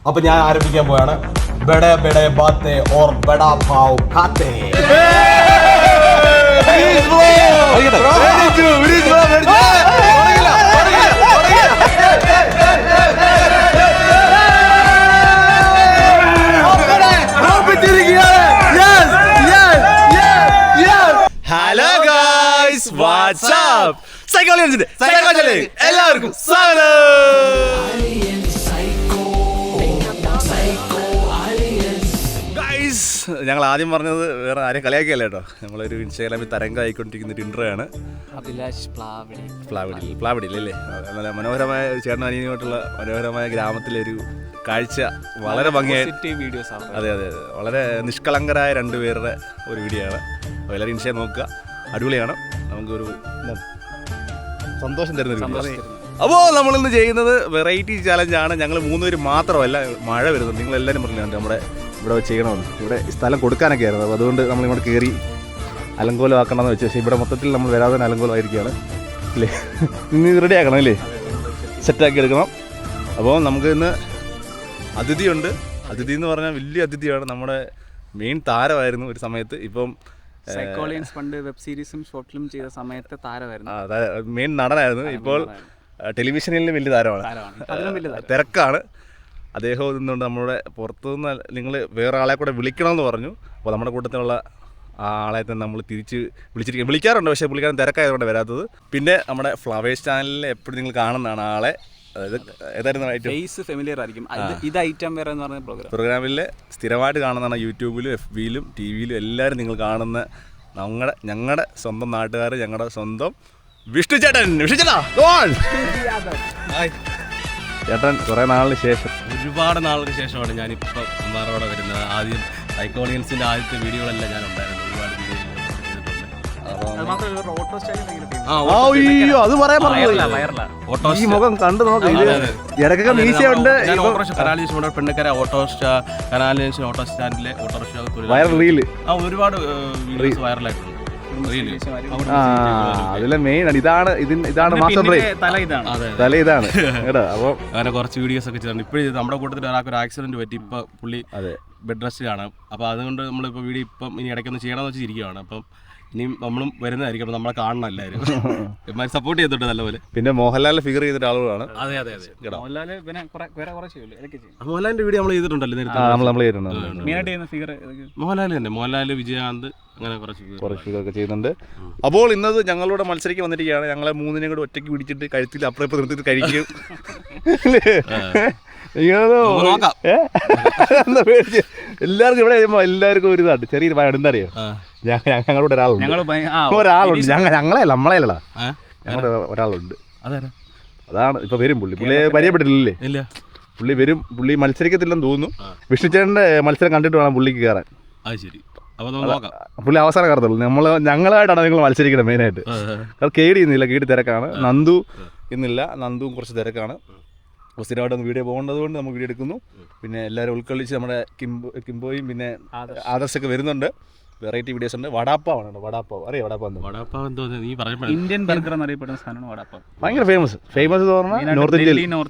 അപ്പൊ ഞാൻ ആരംഭിക്കാൻ പോയാണ്. ബഡേ ബഡേ ബാത്തേ ഓർ ബഡാ പാവ് ഖാത്തേ. ഹലോ ഗൈസ്, വാട്സ്ആപ്പ് സൈക്കോളജിന്റെ എല്ലാവർക്കും സ്വാഗതം. ഗൈസ്, ഞങ്ങൾ ആദ്യം പറഞ്ഞത് വേറെ ആരെയും കളിയാക്കിയല്ല കേട്ടോ. നമ്മളൊരു ഇൻസ്റ്റാഗ്രാമിൽ തരംഗമായിക്കൊണ്ടിരിക്കുന്ന ഒരു ഇൻട്രോ ആണ്. അഭിലാഷ് പ്ലാവടിയിൽ അല്ലേ? നല്ല മനോഹരമായ ചേട്ടൻ അനിയനുമായിട്ടുള്ള മനോഹരമായ ഗ്രാമത്തിലെ ഒരു കാഴ്ച വളരെ ഭംഗിയായി. അതെ അതെ അതെ, വളരെ നിഷ്കളങ്കരായ രണ്ടുപേരുടെ ഒരു വീഡിയോ ആണ്. അപ്പോൾ എല്ലാവരും ഇൻസ്റ്റ നോക്കുക, അടിപൊളിയാണ്. നമുക്കൊരു സന്തോഷം തരുന്നൊരു വീഡിയോ. അപ്പോൾ നമ്മളിന്ന് ചെയ്യുന്നത് വെറൈറ്റി ചാലഞ്ചാണ്. ഞങ്ങൾ 3 പേര് മാത്രമല്ല, മഴ വരുന്നത് നിങ്ങളെല്ലാവരും പറഞ്ഞു നമ്മുടെ ഇവിടെ ചെയ്യണമെന്ന്. ഇവിടെ സ്ഥലം കൊടുക്കാനൊക്കെ ആയിരുന്നു. അപ്പോൾ അതുകൊണ്ട് നമ്മളിങ്ങോട്ട് കയറി അലങ്കോലമാക്കണമെന്ന് വെച്ചു. പക്ഷേ ഇവിടെ മൊത്തത്തിൽ നമ്മൾ വരാതെ തന്നെ അലങ്കോലമായിരിക്കുകയാണ് അല്ലേ? ഇന്ന് റെഡി ആക്കണം അല്ലേ? സെറ്റാക്കി എടുക്കണം. അപ്പോൾ നമുക്ക് ഇന്ന് അതിഥിയുണ്ട്. അതിഥി എന്ന് പറഞ്ഞാൽ വലിയ അതിഥിയാണ്. നമ്മുടെ മെയിൻ താരമായിരുന്നു ഒരു സമയത്ത്. ഇപ്പം സൈക്കോളജിയൻസ് പണ്ട് വെബ് സീരീസും ഷോർട്ട് ഫിലിം ചെയ്ത സമയത്ത് താരമായിരുന്നു, മെയിൻ നടനായിരുന്നു. ഇപ്പോൾ ടെലിവിഷനിൽ വലിയ താരമാണ്. തിരക്കാണ് അദ്ദേഹം. നിന്നുകൊണ്ട് നമ്മുടെ പുറത്തുനിന്ന് നിങ്ങൾ വേറെ ആളെ കൂടെ വിളിക്കണമെന്ന് പറഞ്ഞു. അപ്പോൾ നമ്മുടെ കൂട്ടത്തിലുള്ള ആ ആളെ തന്നെ നമ്മൾ തിരിച്ച് വിളിക്കാറുണ്ട്. പക്ഷേ പുള്ളിക്കാരൻ തിരക്കായതുകൊണ്ട് വരാത്തത്. പിന്നെ നമ്മുടെ ഫ്ലവേഴ്സ് ചാനലിൽ എപ്പോഴും നിങ്ങൾ കാണുന്നതാണ് ആളെ. അതായത് ഏതായിരുന്നു ഫെമിലിയർ ആയിരിക്കും. ഇത് ഐറ്റം വേറെ എന്ന് പറഞ്ഞ പ്രോഗ്രാമിൽ സ്ഥിരമായിട്ട് കാണുന്നതാണ്. യൂട്യൂബിലും FB യിലും TV യിലും എല്ലാവരും നിങ്ങൾ കാണുന്ന ഞങ്ങളുടെ സ്വന്തം നാട്ടുകാർ, ഞങ്ങളുടെ സ്വന്തം വിഷ്ണു ചേട്ടൻ. ചേട്ടൻ കുറേ നാളിന് ശേഷം, ഒരുപാട് നാളുകൾക്ക് ശേഷമാണ് ഞാനിപ്പോൾ അമ്മാറോടെ വരുന്നത്. ആദ്യം സൈക്കോളജിയൻസിൻ്റെ ആദ്യത്തെ വീഡിയോകളെല്ലാം ഞാൻ ഉണ്ടായിരുന്നു. ഒരുപാട് അയ്യോ, അത് പറയാൻ ഈ മുഖം കണ്ടു നോക്കാം. ഇടയ്ക്കൊക്കെ മീശയുണ്ട്. പെണ്ണക്കര ഓട്ടോറിക്ഷ, കനാലിന് ഓട്ടോ സ്റ്റാൻഡിലെ ഓട്ടോറിക്ഷ വൈറൽ റീല് ഒരുപാട് വീഡിയോസ് വൈറലായിട്ടുണ്ട്. അതിലെ മെയിൻ ഇതാണ് മാസ്റ്റർ ബ്രേക്ക്. തല ഇതാണ് കേട്ടോ. അപ്പോൾ അങ്ങനെ കുറച്ച് വീഡിയോസ് ഒക്കെ ചെയ്തിട്ടുണ്ട്. ഇപ്പോഴും നമ്മുടെ കൂട്ടത്തിൽ ഒരാൾക്ക് ഒരു ആക്സിഡന്റ് പറ്റി. ഇപ്പൊ പുള്ളി ബെഡ് റെസ്റ്റിലാണ്. അപ്പോൾ അതുകൊണ്ട് നമ്മളിപ്പോൾ വീഡിയോ ഇപ്പം ഇനി ഇടയ്ക്കൊന്ന് ചെയ്യണമെന്ന് വെച്ചിരിക്കുകയാണ്. അപ്പം ഇനിയും നമ്മളും വരുന്നതായിരിക്കും. അപ്പോൾ നമ്മളെ കാണണം എല്ലാവരും. സപ്പോർട്ട് ചെയ്തിട്ടുണ്ട് നല്ലപോലെ. പിന്നെ മോഹൻലാലിനെ ഫിഗർ ചെയ്തിട്ട് ആളുകളാണ്. അതെ അതെ അതെ. മോഹൻലാലിന്റെ വീഡിയോ നമ്മൾ ചെയ്തിട്ടുണ്ടല്ലോ നേരത്തെ. മോഹൻലാൽ തന്നെ, മോഹൻലാൽ, വിജയകാന്ത്, അങ്ങനെ കുറച്ച് ഫിഗറൊക്കെ ചെയ്യുന്നുണ്ട്. അപ്പോൾ ഇന്നത് ഞങ്ങളുടെ മത്സരിക്ക് വന്നിരിക്കുകയാണ്. ഞങ്ങളെ 3 കൂടെ ഒറ്റയ്ക്ക് പിടിച്ചിട്ട് കഴുത്തിൽ അപ്പുറം നിർത്തിയിട്ട് കഴിക്കും. എല്ലാവർക്കും ഇവിടെ എല്ലാവർക്കും ഒരു ഇതാണ് ചെറിയൊരു ഭയം. എന്താ അറിയോ, ഞങ്ങളുടെ ഒരാളുണ്ട്. ഞങ്ങളെയല്ല, നമ്മളെയല്ലടാ, ഞങ്ങളുടെ ഒരാളുണ്ട്. അതാണ് ഇപ്പൊ വരും. പുള്ളിയെ പരിചയപ്പെട്ടില്ലേ? പുള്ളി വരും. പുള്ളി മത്സരിക്കത്തില്ലെന്ന് തോന്നുന്നു. വിഷ്ണുചേട്ടന്റെ മത്സരം കണ്ടിട്ട് വേണം പുള്ളിക്ക് കയറാൻ. പുള്ളി അവസാനം കയറത്തുള്ളൂ. ഞങ്ങളായിട്ടാണ് നിങ്ങൾ മത്സരിക്കണം മെയിനായിട്ട്. കാരണം കേടി ഇന്നില്ല, കേടി തിരക്കാണ്. നന്ദു ഇന്നില്ല, നന്ദുവും കുറച്ച് തിരക്കാണ്. അപ്പോൾ സ്ഥിരമായിട്ടൊന്ന് വീഡിയോ പോകേണ്ടത് കൊണ്ട് നമുക്ക് വീഡിയോ എടുക്കുന്നു. പിന്നെ എല്ലാവരും ഉൾക്കൊള്ളിച്ച് നമ്മുടെ കിംബോയും പിന്നെ ആദർശൊക്കെ വരുന്നുണ്ട്. വെറൈറ്റി വീഡിയോസ് ഉണ്ട്. വടാപ്പാവാണ്. വടാപ്പാവ് അറിയാം? വടാപ്പാവ് ഇന്ത്യൻ ബർഗർ എന്നറിയപ്പെടുന്ന സാധനമാണ് വടാപ്പാവ്. ഭയങ്കര ഫേമസ് എന്ന് പറഞ്ഞാൽ നോർത്ത്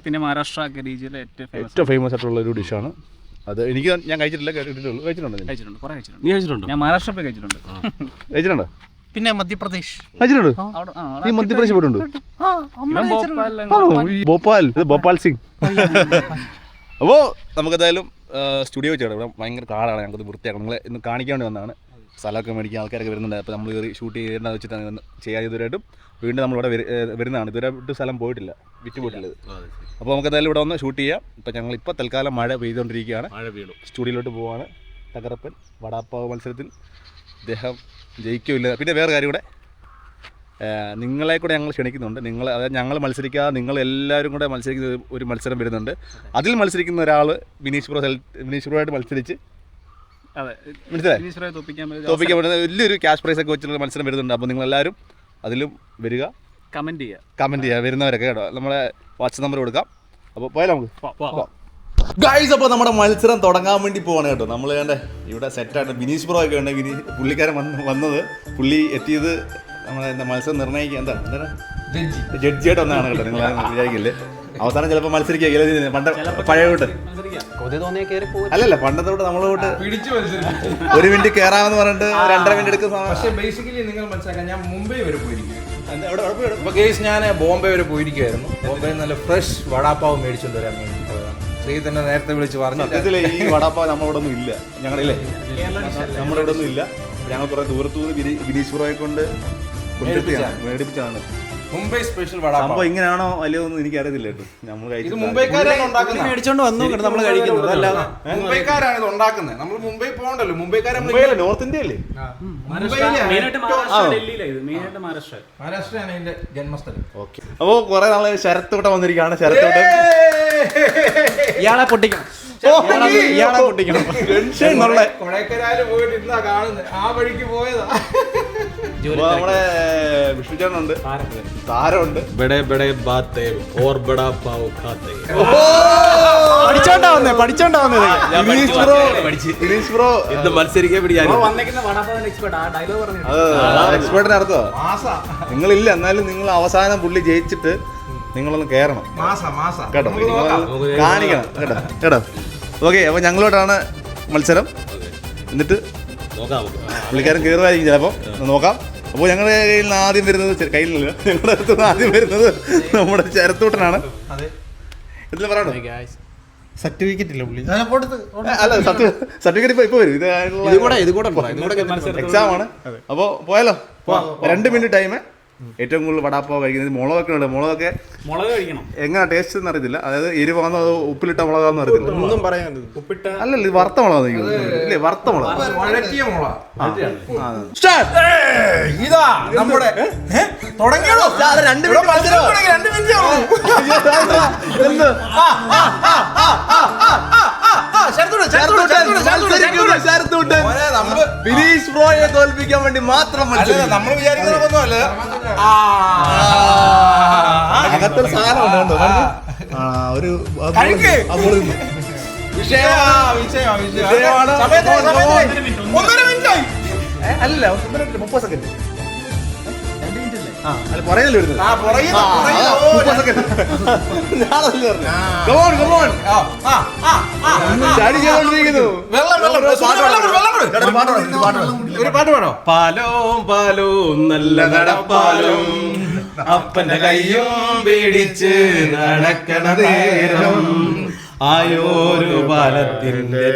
ഇന്ത്യ, മഹാരാഷ്ട്ര രീതിയിലെ ഏറ്റവും ഫേമസ് ആയിട്ടുള്ള ഒരു ഡിഷാണ് അത്. ഞാൻ കഴിച്ചിട്ടില്ല, കേട്ടിട്ടുള്ളൂ. കഴിച്ചിട്ടുണ്ടോ? നീ കഴിച്ചിട്ടുണ്ടോ? ഞാൻ മഹാരാഷ്ട്ര പോയി കഴിച്ചിട്ടുണ്ട്. കഴിച്ചിട്ടുണ്ടോ? പിന്നെ മധ്യപ്രദേശ് കഴിച്ചിട്ടുണ്ട്. നീ മധ്യപ്രദേശ് പോയിട്ടുണ്ട്? ഭോപ്പാൽ സിംഗ്. അപ്പോൾ നമുക്കെന്തായാലും സ്റ്റുഡിയോ വെച്ചാണ്. ഇവിടെ ഭയങ്കര കാടാണ്. ഞങ്ങൾക്ക് വൃത്തിയാക്കണം. നിങ്ങളെ ഇന്ന് കാണിക്കാൻ വേണ്ടി വന്നതാണ്. സ്ഥലമൊക്കെ മേടിക്കാൻ ആൾക്കാരൊക്കെ വരുന്നുണ്ട്. അപ്പോൾ നമ്മൾ കയറി ഷൂട്ട് ചെയ്യേണ്ടതെന്ന് വെച്ചിട്ടാണ് ചെയ്യാൻ. ഇതുവരെയായിട്ടും വീണ്ടും നമ്മളിവിടെ വരുന്നതാണ്. ഇതുവരെയായിട്ട് സ്ഥലം പോയിട്ടില്ല, വിറ്റുപോയിട്ടുള്ളത്. അപ്പോൾ നമുക്ക് എന്തായാലും ഇവിടെ വന്ന് ഷൂട്ട് ചെയ്യാം. ഇപ്പം ഞങ്ങളിപ്പോൾ തൽക്കാലം മഴ പെയ്തുകൊണ്ടിരിക്കുകയാണ്. സ്റ്റുഡിയോയിലോട്ട് പോവാണ്. തകർപ്പൻ വടാപ്പാവ് മത്സരത്തിൽ ഇദ്ദേഹം ജയിക്കില്ല. പിന്നെ വേറെ കാര്യം കൂടെ, നിങ്ങളെ കൂടെ ഞങ്ങൾ ക്ഷണിക്കുന്നുണ്ട്. അതായത് ഞങ്ങൾ മത്സരിക്കാതെ നിങ്ങൾ എല്ലാവരും കൂടെ മത്സരിക്കുന്ന ഒരു മത്സരം വരുന്നുണ്ട്. അതിൽ മത്സരിക്കുന്ന ഒരാൾ വിനീഷ് ബ്രോയായിട്ട് മത്സരിച്ച് തോപ്പിക്കാൻ പറ്റുന്ന വലിയൊരു ക്യാഷ് പ്രൈസ് ഒക്കെ വെച്ചിട്ടുള്ള മത്സരം വരുന്നുണ്ട്. അപ്പോൾ നിങ്ങളെല്ലാവരും അതിലും വരിക, കമൻറ്റ് ചെയ്യുക വരുന്നവരൊക്കെ കേട്ടോ. നമ്മളെ വാട്സ്ആപ്പ് നമ്പർ കൊടുക്കാം. അപ്പോൾ പോയാലോ നമുക്ക് ഗൈസ്. അപ്പോൾ നമ്മുടെ മത്സരം തുടങ്ങാൻ വേണ്ടി പോവാണ് കേട്ടോ. നമ്മൾ ഇവിടെ സെറ്റായിട്ട് വിനീഷ് ബ്രോ ഒക്കെ ഉണ്ട്. പുള്ളിക്കാരൻ വന്നത്, പുള്ളി എത്തിയത് നമ്മളെ മത്സരം നിർണ്ണയിക്കുക എന്താണ് ജഡ്ജിയായിട്ട് ഒന്നാണ് കേട്ടോ. നിങ്ങൾ വിചാരിക്കില്ലേ അവസാനം ചിലപ്പോൾ മത്സരിക്കുക പണ്ട് പഴയ കൂട്ട് കൊതി തോന്നിയാൽ കയറി പോകും. അല്ലല്ല പണ്ടത്തോട്ട് നമ്മളോട്ട് പിടിച്ചു മത്സരിപ്പിച്ചു. 1 മിനിറ്റ് കയറാമെന്ന് പറഞ്ഞിട്ട് 2.5 മിനിറ്റ് എടുക്കുന്ന പക്ഷേ ബേസിക്കലി നിങ്ങൾ മനസ്സിലാക്കാൻ ഞാൻ മുംബൈ വരെ പോയിരിക്കും. അപ്പൊ കേസ് ഞാൻ ബോംബെ വരെ പോയിരിക്കുമായിരുന്നു. ബോംബെയിൽ നല്ല ഫ്രഷ് വടാപ്പാവ് മേടിച്ചുകൊണ്ട് വരാൻ വേണ്ടി പോയതാണ്. ശ്രീ തന്നെ നേരത്തെ വിളിച്ച് പറഞ്ഞു സത്യത്തില് ഈ വടാപ്പാവ് നമ്മളിവിടെ ഒന്നും ഇല്ല, ഞങ്ങളില്ലേ നമ്മുടെ ഇവിടെ ഒന്നും ഇല്ല. ഞങ്ങൾ കുറെ ദൂരത്തുനിന്ന് വിനീഷ് ബ്രോയെ കൊണ്ട് മേടിപ്പിച്ചാണ്. മുംബൈ സ്പെഷ്യൽ വടാപ്പാവ്. സംഭവം ഇങ്ങനെയാണോ അല്ലയോ ഒന്നും എനിക്ക് അറിയത്തില്ല കേട്ടോ. നമ്മൾ ഇത് മുംബൈക്കാരാണ് ഉണ്ടാക്കുന്നത്. മേടിച്ചോണ്ട് വന്നു നമ്മൾ കഴിക്കുന്നത്. അല്ലാതെ മുംബൈക്കാരാണ് ഇത് ഉണ്ടാക്കുന്നത്. നമ്മൾ മുംബൈ പോകണ്ടല്ലോ. മുംബൈക്കാരെ നോർത്ത് ഇന്ത്യ അല്ലേ? മഹാരാഷ്ട്രയാണ് ഇതിന്റെ ജന്മസ്ഥലം. ഓക്കെ. അപ്പോൾ കുറെ നാളെ ശരത്തോട്ടം വന്നിരിക്കുകയാണ്. ശരത്തോട്ടം ഇയാളെ പൊട്ടിക്കണം. കൊടൈക്കനാല് പോയിട്ട് ഇന്നാ കാണുന്നത്. ആ വഴിക്ക് പോയതാ. നമ്മുടെ വിഷ്ണുചേട്ടനുണ്ട്, താരമുണ്ട്. ബഡേ ബഡേ ബാത്തേ ഓർ ബഡാ പാവ് ഖാത്തേ. പഠിച്ചോണ്ടാ വന്നത്. വിനീഷ് ബ്രോ എന്ത് മത്സരിക്കാൻ എക്സ്പേർട്ടിന് അർത്ഥം നിങ്ങളില്ല, എന്നാലും നിങ്ങൾ അവസാനം പുള്ളി ജയിച്ചിട്ട് നിങ്ങളൊന്ന് കയറണം കേട്ടോ, കാണിക്കണം കേട്ടോ കേട്ടോ. ഓക്കെ, അപ്പോൾ ഞങ്ങളോട്ടാണ് മത്സരം. എന്നിട്ട് പുള്ളിക്കാരൻ കയറുമായിരിക്കും ചിലപ്പോൾ, നോക്കാം. അപ്പോൾ ഞങ്ങളുടെ കയ്യിൽ നിന്ന് ആദ്യം വരുന്നത് കയ്യിലില്ല, ഞങ്ങളുടെ അടുത്ത് നിന്ന് ആദ്യം വരുന്നത് നമ്മുടെ ചരത്തൂട്ടനാണ്. ഇതിൽ പറയണോ സർട്ടിഫിക്കറ്റ് ഇല്ല പുള്ളി. അല്ല സർട്ടിഫിക്കറ്റ് ഇപ്പൊ വരും. ഇത് എക്സാം ആണ്. അപ്പോൾ പോയാലോ? 2 മിനിറ്റ് ടൈം. ഏറ്റവും കൂടുതൽ വടാപ്പാവ് കഴിക്കുന്നത് മുളകൊക്കെ ഉണ്ട്. മുളക് കഴിക്കണം. എങ്ങനെ ടേസ്റ്റ് എന്ന് അറിയത്തില്ല. അതായത് എരിവാന്നോ അതോ ഉപ്പിലിട്ട മുളകാന്ന് അറിയത്തില്ല. ഒന്നും പറയാൻ അല്ലല്ല, ഇത് വറുത്ത മുളക് ഇല്ലേ? വറുത്ത മുളക്, ഇതാ നമ്മുടെ തുടങ്ങിയോ? 2 വിനീഷ് ബ്രോയെ തോൽപ്പിക്കാൻ വേണ്ടി മാത്രം നമ്മൾ വിചാരിക്കുന്നതൊന്നും അല്ല. അങ്ങനത്തെ സാധനം ഒരു അല്ല 30 സെക്കൻഡ് പറയല്ലേ വരുന്നത്. 30 സെക്കൻഡ് ഒരു പാട്ട് പാടോ? പാലോം പാലോം നല്ല നടപ്പാലും അപ്പന്റെ കയ്യും പിടിച്ച് നടക്കണ നേരം ആയോരു പാലത്തിന്റെ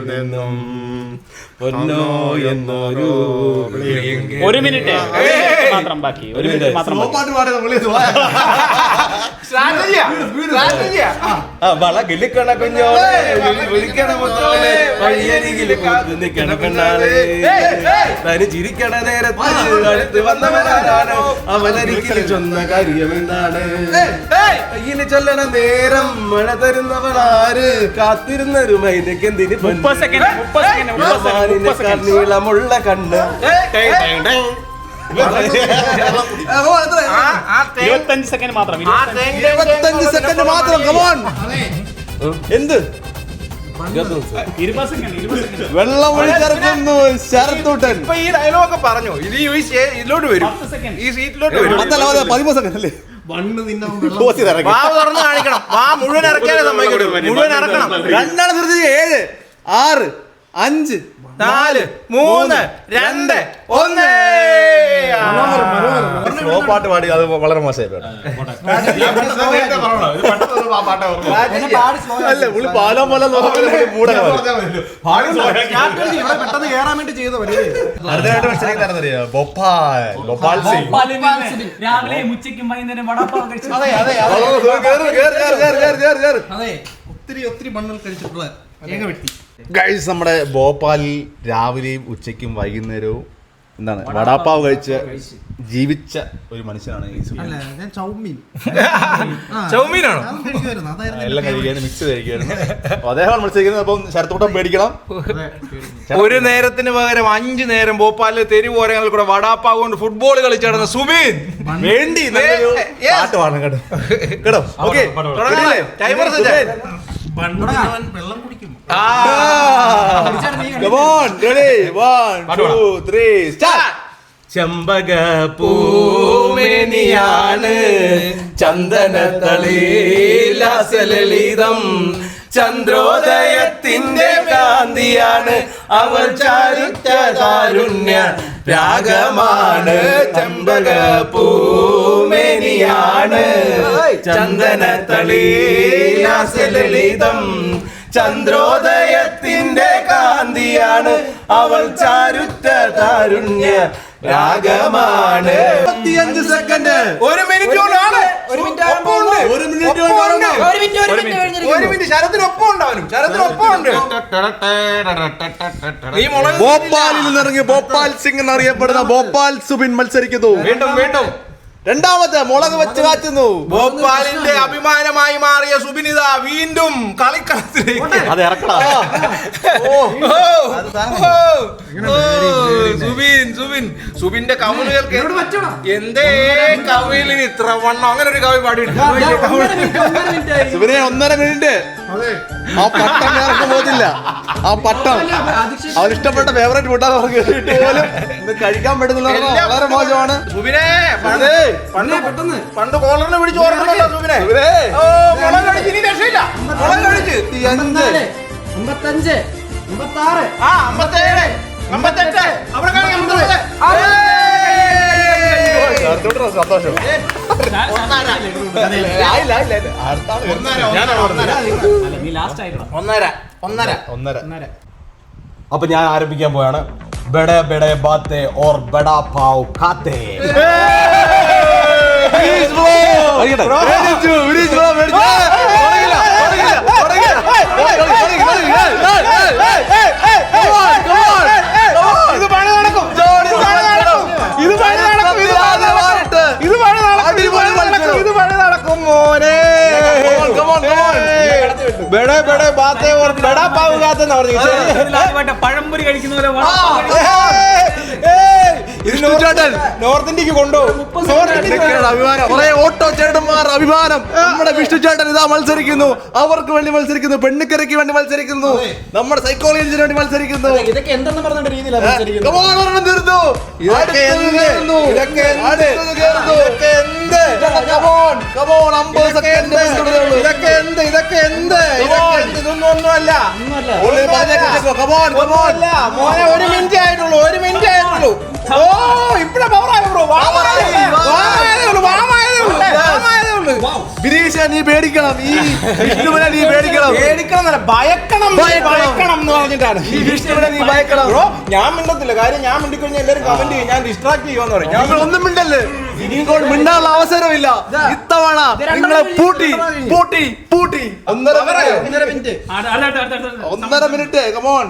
നിന്നും പൊന്നോ എന്നൊരു 1 മിനിറ്റ് മാത്രം ബാക്കി. 1 മിനിറ്റ് മാത്രം വളകിലിക്കണ കുഞ്ഞോളെ വിളിക്കണ മുത്തോളെ വഴിയരികില് കൂത്ത് നിക്കണ പെണ്ണാളെ തനി ചിരിക്കണ നേരത്ത് അടുത്ത് വന്നവനാണ് അവനരികില് ചൊന്ന കാര്യമെന്താണ് കയ്യില് ചൊല്ലണ നേരം മഴ തരുന്നവളാര് കാത്തിരുന്നൊരു മൈനക്കെന്തിന് 30 സെക്കൻഡ് നീളമുള്ള കണ്ണ് 25 സെക്കൻഡ് മാത്രം. 25 സെക്കൻഡ് മാത്രം. കമോൺ. എന്ത് 20 സെക്കൻഡ് വെള്ളം ഒഴിച്ചിറക്കുന്നു ശരത്തൂട്ടൻ. ഇപ്പൊ ഈ ഡയലോഗ് പറഞ്ഞു. ഇത് ഇതിലോട്ട് വരും, 10 സെക്കൻഡ് ഈ സീറ്റിലോട്ട് വരും. 13 സെക്കൻഡ് അല്ലേ? വാ തുറന്ന് കാണിക്കണം. വാ മുഴുവൻ ഇറക്കാനേ സമ്മതിക്കൂ. മുഴുവൻ ഇറക്കണം. 2 നിർത്തി 7 6 5 4 3 2 1. സ്ലോ പാട്ട് പാടി അത് വളരെ മോശമായിട്ട്. അല്ല പുള്ളി പാലം പോലെ ഭോപ്പാൽ സിംഗ്. രാവിലെയും ഉച്ചയ്ക്കും വൈകുന്നേരം വടാപ്പാവ് കഴിച്ചു. ഒത്തിരി മണ്ണൽ കഴിച്ചിട്ടുള്ള ഏക വ്യക്തി. ഗൈസ്, നമ്മുടെ ഭോപ്പാലിൽ രാവിലെയും ഉച്ചയ്ക്കും വൈകുന്നേരവും എന്താണ് വടാപ്പാവ് കഴിച്ച് ജീവിച്ച ഒരു മനുഷ്യനാണ് ഈ ചൗമീനാണോ? എല്ലാം കഴിക്കാനും മിക്സ് കഴിക്കാനും അദ്ദേഹം മത്സരിക്കുന്നത്. അപ്പം ശരത്തോട്ടം പേടിക്കണം. ഒരു നേരത്തിന് പകരം 5 നേരം ഭോപ്പാലിലെ തെരുവോരങ്ങളിൽ കൂടെ വടാപ്പാവ് കൊണ്ട് ഫുട്ബോൾ കളിച്ചിടുന്ന സുബീൻ വേണ്ടി പാട്ട് പാടണം കേട്ടോ കേട്ടോ. ഓക്കെ, ടൈമർ വെള്ളം കുടിക്കും. ചെമ്പക പൂമേനിയാണ് ചന്ദന തളിലീതം ചന്ദ്രോദയത്തിന്റെ കാന്തിയാണ് അവൾ ചാരുറ്റ കാരുണ്യ രാഗമാണ് ചമ്പക പൂമേനിയാണ് ചന്ദന തളീലാസ്യലളിതം ചന്ദ്രോദയത്തിന്റെ കാന്തിയാണ് അവൾ ചാരുറ്റ താരുണ്യ രാഗമാണ്. 25 സെക്കൻഡ്, 1 മിനിറ്റ് കൊണ്ടാണ്. ശരത്തിനൊപ്പം ഉണ്ടാവും. ഭോപ്പാലിൽ നിന്നിറങ്ങി ഭോപ്പാൽ സിംഗ് എന്നറിയപ്പെടുന്ന ഭോപ്പാൽ സുബിൻ മത്സരിക്കുന്നു. വീണ്ടും രണ്ടാമത്തെ മുളക് വെച്ച് കാറ്റുന്നു. ഭോപ്പാലിന്റെ അഭിമാനമായി മാറിയ സുബിനിത വീണ്ടും കളിക്കളത്തിലേക്ക്. അത് ഇറക്കടാ. സുബിന്റെ കവിളുകൾക്ക് എന്തേ കവിളിന് ഇത്ര വണ്ണം? അങ്ങനെ ഒരു കവി പാടിയിട്ടുണ്ട്. സുബിനെ 1.5 മിനിറ്റ്. ആ പട്ടം ഇറക്കം പോകത്തില്ല. ആ പട്ടം അവരിഷ്ടപ്പെട്ട ഫേവറേറ്റ് ഫുഡാണ് അവർക്ക് പോലും ഇന്ന് കഴിക്കാൻ പറ്റുന്നില്ല. വളരെ മോശമാണ്. സുബിനെ പണ്ട് കോളറിനെ പിടിച്ച് ഓർമ്മല്ലോ സുബിനെ. മുളക് കഴിച്ച് ഇനി രക്ഷയില്ല. മുളക് കഴിച്ച് 55, 56, 57, 57, 58 അവിടെ സന്തോഷം. ഒന്നര. അപ്പൊ ഞാൻ ആരംഭിക്കാൻ പോയാണ്. ബഡേ ബഡേ ബാത്തേ ഓർ ബഡാ പാവ് ഖാത്തേ. പഴംപൊരി കഴിക്കുന്ന നോർത്ത് ഇന്ത്യക്ക് കൊണ്ടുപോകും. ഓട്ടോ ചേട്ടന്മാർ അഭിമാനം. നമ്മുടെ വിഷ്ണു ചേട്ടൻ ഇതാ മത്സരിക്കുന്നു. അവർക്ക് വേണ്ടി മത്സരിക്കുന്നു. പെണ്ണുക്കരയ്ക്ക് വേണ്ടി മത്സരിക്കുന്നു. നമ്മുടെ സൈക്കോളജിന് വേണ്ടി മത്സരിക്കുന്നു. ഇതൊക്കെ എന്തെന്ന് പറഞ്ഞ രീതിയിലാണ് ഇതൊന്നുമല്ല. മോനെ 1 മിനിറ്റ് ആയിട്ടുള്ളൂ. ഓ ഇപ്പഴേ പവറായോ ബ്രോ? ബിരീഷ നീ പേടിക്കണം. ഈ വിഷ്ണുവിനെ നീ പേടിക്കണം. ഭയക്കണം എന്ന് പറഞ്ഞിട്ടാണ് ഈ വിഷ്ണുവിനെ നീ ഭയക്കണം ബ്രോ. ഞാൻ മിണ്ടത്തില്ല. കാര്യം ഞാൻ മിണ്ടിക്കഴിഞ്ഞാൽ എല്ലാവരും കമന്റ് ചെയ്യും. ഞാൻ ഡിസ്ട്രാക്ട് ചെയ്യുമെന്ന് പറയും. ഞാൻ ഒന്നും മിണ്ടല്ലേ. ഇനിയും മിണ്ടാനുള്ള അവസരമില്ല. ഇത്തവണ നിങ്ങളെ പൂട്ടി. 1.5 മിനിറ്റ്. 1.5 മിനിറ്റ്. കമോൺ.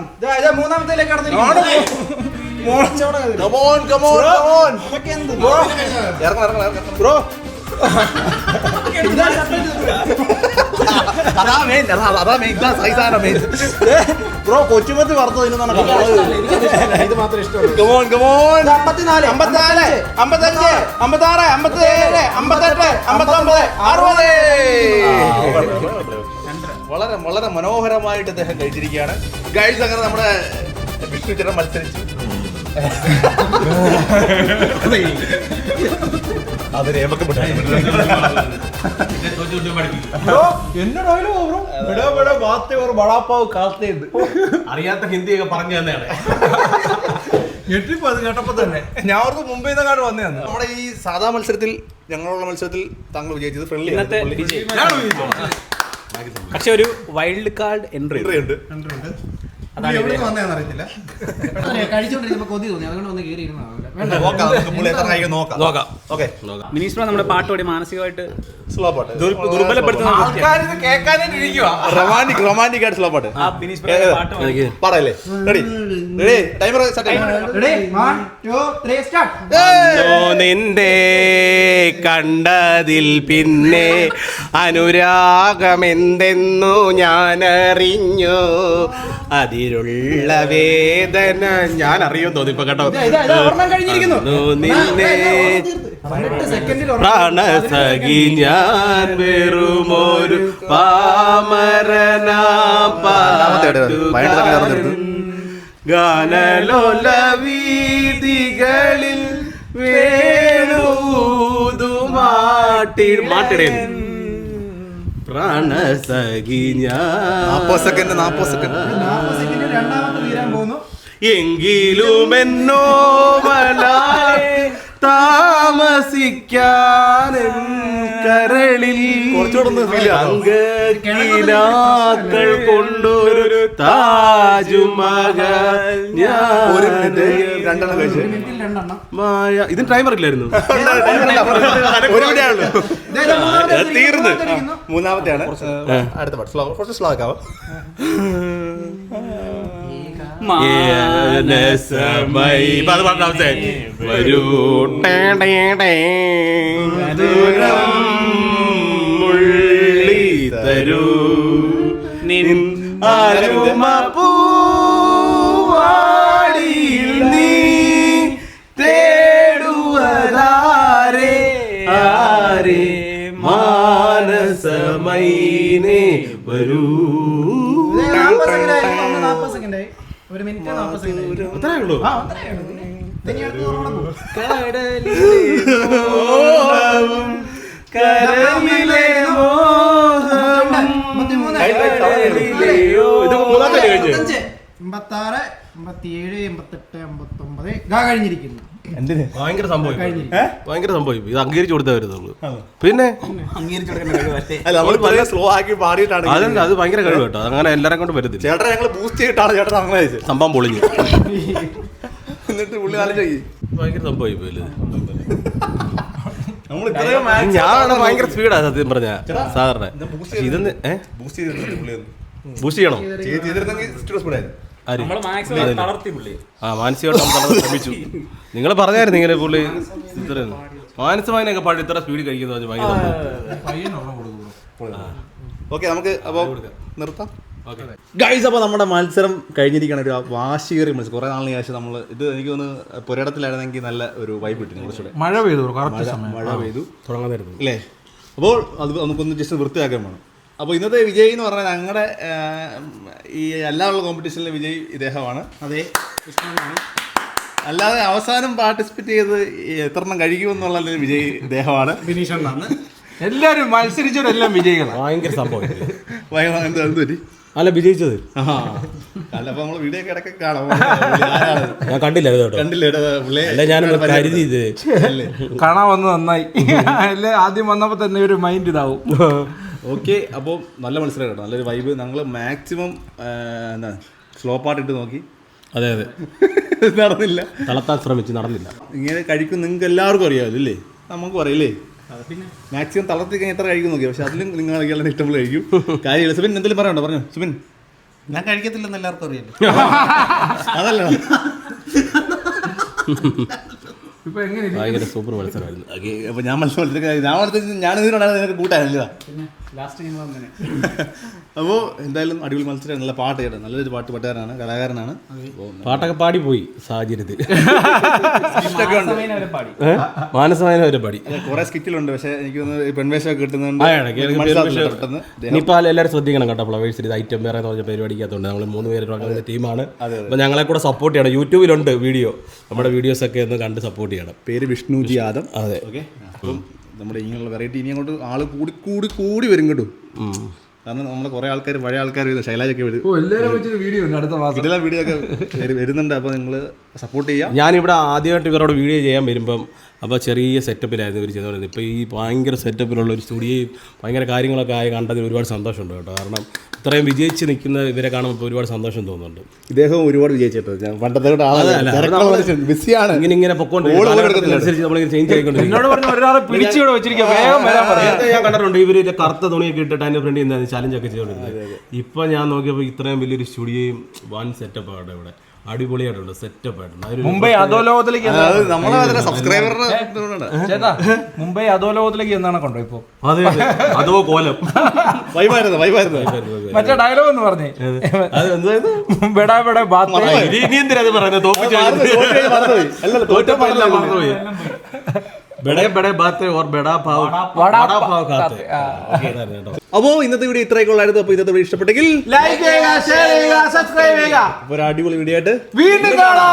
മൂന്നാമത്തേലേക്ക് കടന്നിരിക്കുന്നു. ബ്രോ ബ്രോ കൊച്ചുമത്തി വറുത്തത് ഇത് മാത്രം ഇഷ്ടമുള്ളൂ. 54, 55, 56, 57, 58, 59, 60. വളരെ വളരെ മനോഹരമായിട്ട് അദ്ദേഹം കഴിച്ചിരിക്കുകയാണ്. ഗൈസ് അങ്ങനെ നമ്മുടെ വിഷ്ണു ചേട്ടൻ മത്സരിച്ചു. അത് രേമക്കപ്പെട്ടു. അറിയാത്ത ഹിന്ദിയൊക്കെ പറഞ്ഞു തന്നെയാണ്. ഞെട്ടിപ്പോ അത് കേട്ടപ്പോ തന്നെ. ഞാൻ അവർക്ക് മുംബൈ നിന്നാണ് വന്നതാണ്. നമ്മുടെ ഈ സാധാ മത്സരത്തിൽ ഞങ്ങളുള്ള മത്സരത്തിൽ താങ്കൾ വിജയിച്ചത് ഫ്രണ്ട്ലി ഇന്നത്തെ വിജയ്. പക്ഷെ ഒരു വൈൽഡ് കാർഡ് എൻട്രി ഉണ്ട്. അറിയത്തില്ല. കഴിച്ചോണ്ടിരിക്കുമ്പോ കൊതി തോന്നി, അതുകൊണ്ട് ഒന്ന് കയറി നോക്കാം. ഓക്കെ, മിനീഷ് ബ്രോ നമ്മുടെ പാട്ട് പാടി മാനസികമായിട്ട് സ്ലോ പാട്ട്. ദുർബലപ്പെടുത്തുന്ന ആൾക്കാരിത് കേൾക്കാനായിട്ടിരിക്കുക. റൊമാൻറ്റിക് ആയിട്ട് സ്ലോ പാട്ട്. ആ മിനീഷ് ബ്രോ പാട്ട് പാടി. പാടല്ലേ? റെഡി? Timer start. നിന്റെ കണ്ടതിൽ പിന്നെ അനുരാഗമെന്തെന്നു ഞാനറിഞ്ഞു. അതിലുള്ള വേദന ഞാൻ അറിയുമെന്ന് തോന്നി ഇപ്പൊ കേട്ടോ. നിന്നെ പ്രാണസഖി ഞാൻ വെറുമൊരു ഗാനലോല വീതികളിൽ വേണൂതുമാട്ടിടേ പ്രാണസഖി ഞാൻ 40 സെക്കൻഡ് 40 സെക്കൻഡ് 40 സെക്കൻഡ് രണ്ടാമത്തെ തീരാൻ പോകുന്നു. എങ്കിലും എന്നോമലായി താമസിക്കാനും കരളിൽ തങ്കക്കിനാക്കൾ കൊണ്ടൊരു താജ്മഹൽ ഞാൻ രണ്ടെണ്ണം കഴിച്ചു. ഒരു മിനിറ്റിൽ രണ്ടെണ്ണം. മായ ഇതിന് ടൈമർ ഇല്ലായിരുന്നു. തീർന്നു. മൂന്നാമത്തെയാണ് അടുത്ത പാട്ട്. കുറച്ച് സ്ലോ ആക്കാവോ? വരൂ മുള്ളി തരൂ നിൻ അരുമപ്പൂവാടിയിൽ നീ തേടുവതാരേ ആരേ മാനസമൈനേ വരൂ. 40 സെക്കൻഡ് ആയി. 40 സെക്കൻഡ് ആയി. ഒരു മിനിറ്റ് 40 സെക്കൻഡ് ആയി. അത്രേ ഉള്ളൂ. ആ, അത്രയേ ഉള്ളൂ. ഇനി അടുത്ത ഓർമ്മ പോകും. കരളിലെ മോഹം. ഇത് മൂന്നാമത്തെ കഴിച്ചു. 56, 57, 88, 59 കഴിഞ്ഞിരിക്കുന്നു. ഭയങ്കര സംഭവം ഭയങ്കര സംഭവം. ഇത് അംഗീകരിച്ചു കൊടുത്താൽ വരുന്നുള്ളൂ. പിന്നെ നമ്മൾ സ്ലോ ആക്കി പാടിയിട്ടാണ്. അതല്ല, അത് ഭയങ്കര കഴിവ് കേട്ടോ. അങ്ങനെ എല്ലാരും കൊണ്ട് വരുന്നില്ല. ചേട്ടൻ ഞങ്ങൾ ബൂസ്റ്റ് ചെയ്തിട്ടാണ് ചേട്ടൻ അങ്ങനെ കഴിച്ചത്. സംഭവം പൊളിഞ്ഞു. എന്നിട്ട് പുള്ളി നല്ല ചെയ്യും. ഭയങ്കര സംഭവം ഇപ്പൊ ഇല്ല. നമ്മൾ ഇത്രയും ഞാനാണ് ഭയങ്കര സ്പീഡാ സത്യം പറഞ്ഞ സാധാരണ. ഇതൊന്ന് ബൂസ്റ്റ് ചെയ്തിട്ടുണ്ട് പുള്ളി. ബൂസ്റ്റ് ചെയ്യണം. ചെയ്തിരുന്നെങ്കിൽ സ്പീഡായിരുന്നു. മാനസികമായിട്ട് നമ്മൾ ശ്രമിച്ചു. നിങ്ങൾ പറഞ്ഞായിരുന്നു ഇങ്ങനെ പുള്ളി ഇത്ര മാനസമായനൊക്കെ പാടി ഇത്ര സ്പീഡ് കഴിക്കുന്ന ഭയങ്കര. ഓക്കെ, നമുക്ക് അപ്പോൾ നിർത്താം. ഗൈസ്, അപ്പോൾ നമ്മുടെ മത്സരം കഴിഞ്ഞിരിക്കുകയാണ്. ഒരു വാശിയേറിയ മത്സരം. കുറേ നാളിന് ശേഷം നമ്മൾ ഇത് എനിക്ക് തോന്നുന്നു പുരയിടത്തിലായിരുന്നെങ്കിൽ നല്ല ഒരു വൈബ് കിട്ടും. കുറച്ചുകൂടെ മഴ പെയ്തു, മഴ പെയ്തു തുടങ്ങാനായിരുന്നു അല്ലേ? അപ്പോൾ അത് നമുക്കൊന്ന് ജസ്റ്റ് വൃത്തിയാക്കാൻ വേണം. അപ്പോൾ ഇന്നത്തെ വിജയ് എന്ന് പറഞ്ഞാൽ ഞങ്ങളുടെ ഈ എല്ലാവരുടെ കോമ്പറ്റീഷനിലെ വിജയ് ഇദ്ദേഹമാണ്. അതെ, അല്ലാതെ അവസാനം പാർട്ടിസിപ്പേറ്റ് ചെയ്ത് എത്രണ്ണം കഴിക്കുമെന്നുള്ള വിജയ് ഇദ്ദേഹമാണ്. ഫിനിഷറിലാണ് എല്ലാവരും മത്സരിച്ചവരെല്ലാം വിജയികളാണ്. ഭയങ്കര സംഭവം. എന്ത് പറ്റി? അല്ല, വിജയിച്ചത് അല്ല, അപ്പോൾ നമ്മൾ വീഡിയോ ഒക്കെ ഇടയ്ക്ക് കാണാം. ഞാൻ കണ്ടില്ല കേട്ടോ. കണ്ടില്ല അല്ല, ഞാനൊന്ന് കരുതി ഇത് കാണാൻ വന്ന് നന്നായി. അല്ലേ, ആദ്യം വന്നപ്പോൾ തന്നെ ഒരു മൈൻഡ് ഇതാവും. ഓക്കെ, അപ്പോൾ നല്ല മത്സരം കേട്ടോ, നല്ലൊരു വൈബ്. ഞങ്ങൾ മാക്സിമം എന്താ സ്ലോ പാട്ടിട്ട് നോക്കി. അതെ അതെ, നടന്നില്ല. തളർത്താൻ ശ്രമിച്ചു, നടന്നില്ല. ഇങ്ങനെ കഴിക്കും നിങ്ങൾക്ക് എല്ലാവർക്കും അറിയാമല്ലോ അല്ലേ? നമുക്കും അറിയില്ലേ? മാക്സിമം തളർത്തി കഴിഞ്ഞാൽ എത്ര കഴിക്കും നോക്കി. പക്ഷെ അതിലും നിങ്ങൾ എല്ലാം ഇഷ്ടമുള്ള കഴിക്കും. കാര്യമില്ല. സുബിൻ എന്തെങ്കിലും പറയണ്ടോ? പറഞ്ഞു സുബിൻ. ഞാൻ കഴിക്കത്തില്ലെന്ന് എല്ലാവർക്കും അറിയാലോ. അതല്ല, ഇപ്പൊ എങ്ങനെ ഭയങ്കര സൂപ്പർ മത്സരമായിരുന്നു. അപ്പോൾ ഞാൻ ഞാനിതിനുണ്ടായിരുന്നു നിനക്ക് കൂട്ടായിരുന്നില്ല. അപ്പോൾ എന്തായാലും അടിപൊളി മത്സരം. നല്ല പാട്ട് കേട്ടോ, നല്ലൊരു പാട്ടുകാരനാണ്, കലാകാരനാണ്. പാട്ടൊക്കെ പാടി പോയി സാഹചര്യത്തിൽ. മാനസമായന വരെ പാടി. കുറെ സ്കിറ്റിലുണ്ട്, പക്ഷെ എനിക്ക് പെൺവേഷമൊക്കെ കിട്ടുന്നുണ്ട്. ഇനിയിപ്പോൾ എല്ലാവരും ശ്രദ്ധിക്കണം കേട്ടോ. ഫ്ലവേഴ്സിൽ ഇത് ഐറ്റം വേറെ എന്ന് പറഞ്ഞ പരിപാടിക്കകത്തുണ്ട്. നമ്മൾ 3 പേര് ടീമാണ്. അപ്പോൾ ഞങ്ങളെ കൂടെ സപ്പോർട്ട് ചെയ്യണം. യൂട്യൂബിലുണ്ട് വീഡിയോ. നമ്മുടെ വീഡിയോസൊക്കെ ഒന്ന് കണ്ട് സപ്പോർട്ട് ചെയ്യണം. പേര് വിഷ്ണുജി ആദം. അതെ, ഓക്കെ. അപ്പം നമ്മുടെ ഇങ്ങനെയുള്ള വെറൈറ്റി ഇനി അങ്ങോട്ട് ആള് കൂടി വരും കേട്ടോ. കാരണം നമ്മളെ കുറെ ആൾക്കാർ പഴയ ആൾക്കാർ ശൈലാജൊക്കെ വരും. വീഡിയോ ഉണ്ട് അടുത്ത മാസം. ഇതിലെ വീഡിയോ ഒക്കെ വരുന്നുണ്ട്. അപ്പോൾ നിങ്ങൾ സപ്പോർട്ട് ചെയ്യാം. ഞാനിവിടെ ആദ്യമായിട്ട് ഇവരോട് വീഡിയോ ചെയ്യാൻ വരുമ്പം അപ്പോൾ ചെറിയ സെറ്റപ്പിലായിരുന്നു ഇവർ ചെയ്തുകൊണ്ടിരുന്നത്. ഇപ്പോൾ ഈ ഭയങ്കര സെറ്റപ്പിലുള്ള ഒരു സ്റ്റുഡിയോയും ഭയങ്കര കാര്യങ്ങളൊക്കെ ആയി കണ്ടതിൽ ഒരുപാട് സന്തോഷമുണ്ട് കേട്ടോ. കാരണം ഇത്രയും വിജയിച്ച് നിൽക്കുന്ന ഇവരെ കാണുമ്പോൾ ഇപ്പോൾ ഒരുപാട് സന്തോഷം തോന്നുന്നുണ്ട്. ഇദ്ദേഹം ഒരുപാട് വിജയിച്ചിട്ടോ. പണ്ടത്തെ ബിസിയാണ്. ഇങ്ങനെ പൊക്കോണ്ടിരിക്കും. നമ്മൾ ചേഞ്ച് ആയിക്കൊണ്ടിരിക്കും. ഞാൻ കണ്ടിട്ടുണ്ട് ഇവർ കറുത്ത തുണിയൊക്കെ ഇട്ടിട്ട് അതിൻ്റെ ഫ്രണ്ടിൽ നിന്ന് ചലഞ്ചൊക്കെ ചെയ്തുകൊണ്ടിരുന്നത്. ഇപ്പം ഞാൻ നോക്കിയപ്പോൾ ഇത്രയും വലിയൊരു സ്റ്റുഡിയോയും വൺ സെറ്റപ്പാണ് ഇവിടെ. അടിപൊളിയായിട്ടുണ്ട്, സെറ്റപ്പ് ആയിട്ടുണ്ട്. മുംബൈ അധോലോകത്തിലേക്ക് ചേട്ടാ, മുംബൈ അധോലോകത്തിലേക്ക് എന്നാണ് കൊണ്ടോ ഇപ്പൊ? അതെ, അതോ കോലം മറ്റേ ഡയലോഗ് എന്ന് പറഞ്ഞേ, ബെടാ ബെടാ ബാത്ത്. ഇനി എന്തിനാ അത് പറയുന്നത്? തോറ്റപ്പോയി. ബഡേ ബഡേ ബാത്ത് ഓർ ബഡാ പാവ് വടാ പാവ് ഖാത്തെ. അപ്പോൾ ഇന്നത്തെ വീഡിയോ ഇത്രയൊക്കെ ഉള്ളായിരുന്നു. അപ്പോൾ ഇന്നത്തെ വീഡിയോ ഇഷ്ടപ്പെട്ടെങ്കിൽ ലൈക്ക് ചെയ്യുക, ഷെയർ ചെയ്യുക, സബ്സ്ക്രൈബ് ചെയ്യുക. ഒരു അടിപൊളി വീഡിയോ ആയിട്ട് വീണ്ടും കാണാം.